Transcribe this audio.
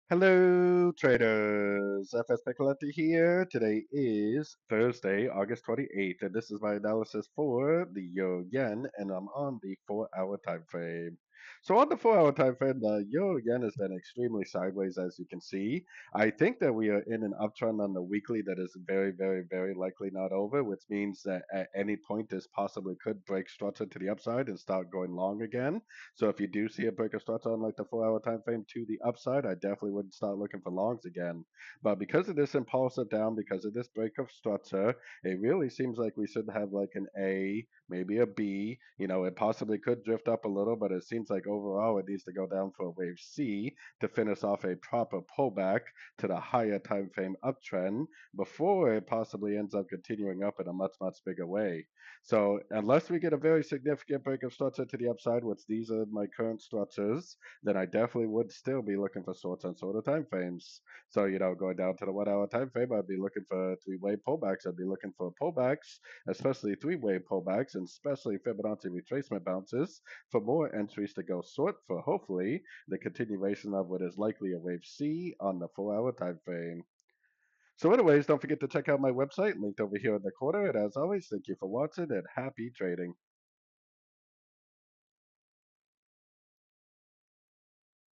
Hello, traders. FX Pip Collector here. Today is Thursday, August 28th, and this is my analysis for the Euro Yen, and I'm on the 4-hour time frame. So on the 4-hour time frame, the Euro Yen has been extremely sideways, as you can see. I think that we are in an uptrend on the weekly that is very, very, very likely not over, which means that at any point this possibly could break structure to the upside and start going long again. So if you do see a break of structure on like the 4-hour time frame to the upside, I definitely would start looking for longs again. But because of this impulsive down, because of this break of structure, it really seems like we should have like an A, maybe a B. It possibly could drift up a little, but it seems like overall it needs to go down for a wave C to finish off a proper pullback to the higher time frame uptrend before it possibly ends up continuing up in a much, much bigger way. So unless we get a very significant break of structure to the upside, which these are my current structures, then I definitely would still be looking for shorts on shorter time frames. So, going down to the 1 hour time frame, I'd be looking for three-way pullbacks. I'd be looking for pullbacks, especially three-way pullbacks, and especially Fibonacci retracement bounces for more entries to go short for hopefully the continuation of what is likely a wave C on the 4-hour time frame. So anyways, don't forget to check out my website linked over here in the corner. And as always, thank you for watching and happy trading.